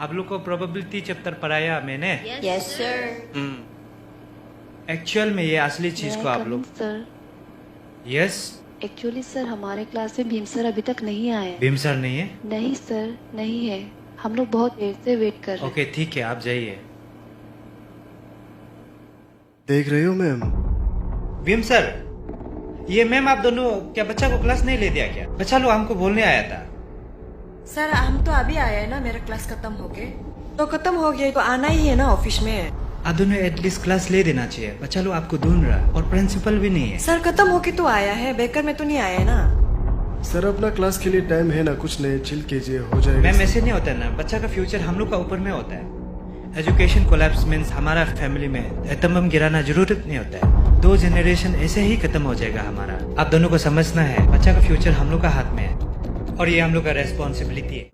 आप लोग को प्रोबेबिलिटी चैप्टर पढ़ाया मैंने। Yes sir. एक्चुअल में ये असली चीज को आप लोग। सर यस एक्चुअली सर हमारे क्लास में भीम सर अभी तक नहीं आए। भीम सर नहीं है? नहीं सर नहीं है, हम लोग बहुत देर से वेट कर रहे हैं। ओके ठीक है, आप जाइए। देख रहे हो मैम? भीम सर, ये मैम आप दोनों क्या बच्चा को क्लास नहीं ले दिया क्या? बच्चा लोग हमको बोलने आया था। सर हम तो अभी आए हैं ना, मेरा क्लास खत्म हो गए तो खत्म हो गया तो आना ही है ना ऑफिस में। आप दोनों एटलीस्ट क्लास ले देना चाहिए, बच्चा लोग आपको ढूंढ रहा है और प्रिंसिपल भी नहीं है। सर खत्म होके तो आया है, बेकर में तो नहीं आया है ना। सर अपना क्लास के लिए टाइम है ना, कुछ नहीं, चिल कीजिए, हो जाएगा। मैम ऐसे नहीं होता ना, बच्चा का फ्यूचर हम लोग का ऊपर में होता है। एजुकेशन कोलैप्स मीन्स हमारा फैमिली में एटम गिराना जरूरत नहीं होता है। 2 जनरेशन ऐसे ही खत्म हो जाएगा हमारा। आप दोनों को समझना है, बच्चा का फ्यूचर हम लोग का हाथ में है और ये हम लोग का रेस्पॉन्सिबिलिटी है।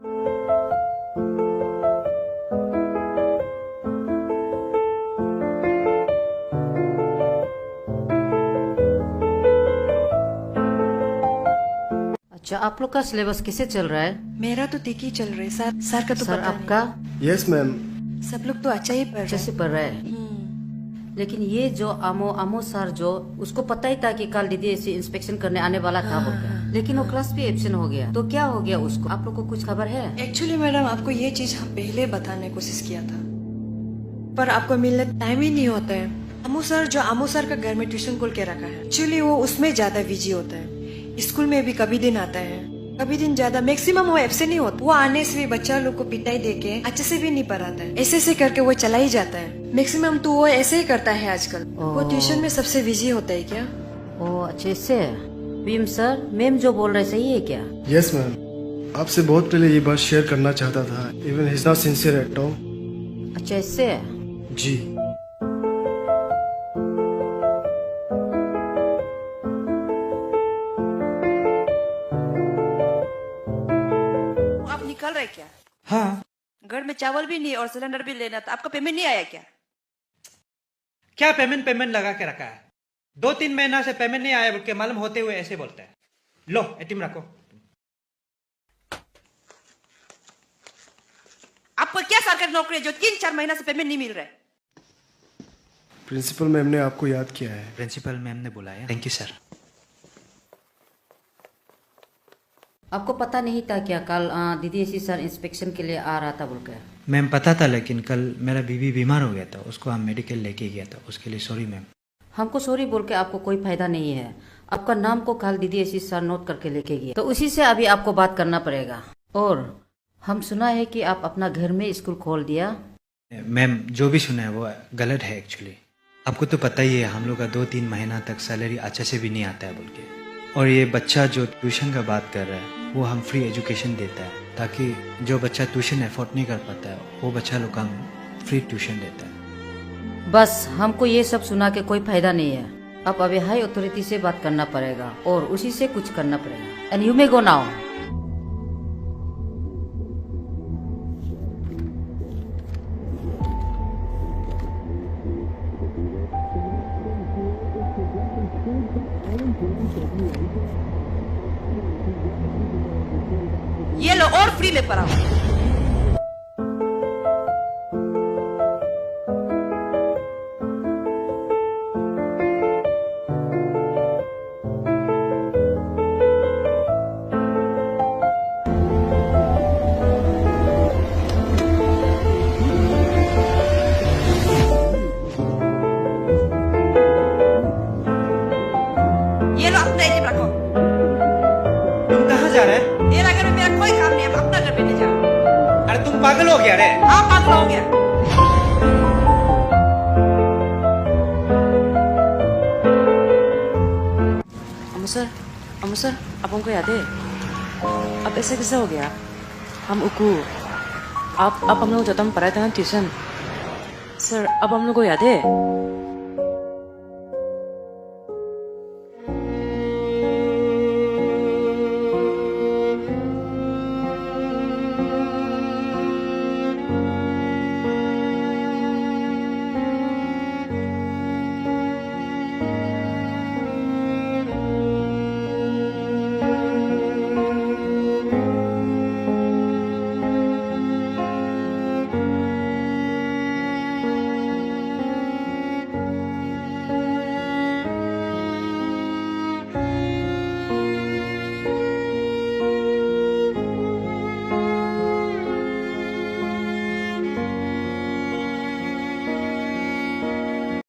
अच्छा, आप लोग का सिलेबस कैसे चल रहा है? मेरा तो ठीक ही चल रहा है सर। सर का तो सर पता आपका? Yes ma'am. नहीं। सब लोग तो अच्छा ही पढ़ अच्छे रहे से हैं। पढ़ रहा है, लेकिन ये जो अमो सर जो उसको पता ही था कि कल डीडीएससी इंस्पेक्शन करने आने वाला था बोलकर, लेकिन वो क्लास भी एब्सेंट हो गया। तो क्या हो गया उसको? आप लोग को कुछ खबर है? एक्चुअली मैडम आपको ये चीज हम पहले बताने की कोशिश किया था, पर आपको मिलने टाइम ही नहीं होता है। अमू सर का घर में ट्यूशन खोल के रखा है। एक्चुअली वो उसमें ज्यादा बिजी होता है। स्कूल में भी कभी दिन आता है, कभी दिन ज्यादा, मैक्सिमम वो एब्सेंट नहीं होता। वो आने से भी बच्चा लोग को पिटाई देके अच्छे से भी नहीं पढ़ाता है, ऐसे करके वो चला ही जाता है। मैक्सिमम तो वो ऐसे ही करता है आजकल। वो ट्यूशन में सबसे बिजी होता है क्या? ओ अच्छे से। भीम सर, मैम जो बोल रहे सही है क्या? यस मैम, आपसे बहुत पहले ये बात शेयर करना चाहता था। Even his not sincere at all. अच्छा ऐसे। जी आप निकल रहे क्या? हाँ, घर में चावल भी नहीं और सिलेंडर भी लेना था, आपका पेमेंट नहीं आया क्या? क्या पेमेंट लगा के रखा है? 2-3 महीना से पेमेंट नहीं आया बोल के मालूम होते हुए ऐसे बोलता है। लो एटीएम रखो। आपको क्या सरकारी नौकरी है जो 3-4 महीना से पेमेंट नहीं मिल रहा है? प्रिंसिपल मैम ने आपको याद किया है। प्रिंसिपल मैम ने बुलाया। Thank you sir. आपको पता नहीं था क्या कल डीडीएससी सर इंस्पेक्शन के लिए आ रहा था बोलकर? मैम पता था, लेकिन कल मेरा बीवी बीमार हो गया था, उसको हम मेडिकल लेके गया था, उसके लिए सॉरी मैम। हमको सॉरी बोल के आपको कोई फायदा नहीं है। आपका नाम को कल डीडीएससी सर नोट करके लेके गए, तो उसी से अभी आपको बात करना पड़ेगा। और हम सुना है कि आप अपना घर में स्कूल खोल दिया। मैम जो भी सुना है वो गलत है एक्चुअली। आपको तो पता ही है हम लोग का 2-3 महीना तक सैलरी अच्छे से भी नहीं आता है बोल के। और ये बच्चा जो ट्यूशन का बात कर रहा है वो हम फ्री एजुकेशन देता है, ताकि जो बच्चा ट्यूशन अफोर्ड नहीं कर पाता है वो बच्चा लोग हम फ्री ट्यूशन देता है। बस हमको ये सब सुना के कोई फायदा नहीं है। अब अभी हाई अथॉरिटी से बात करना पड़ेगा और उसी से कुछ करना पड़ेगा। And you may go now. ये लो और फ्री में पढ़ाओ। ये लो अपना एटीएम रखो। तुम कहाँ जा रहे हैं? मेरा घर में मेरा कोई काम नहीं है, अपना घर पे नहीं जाओ। अरे तुम पागल हो गया रे? हाँ पागल हो गया। अमू सर अब हमको याद है? अब ऐसे कैसे हो गया? हम उकू आप हम लोग जब हम पढ़ाए थे ना ट्यूशन सर, अब हम लोग को याद है?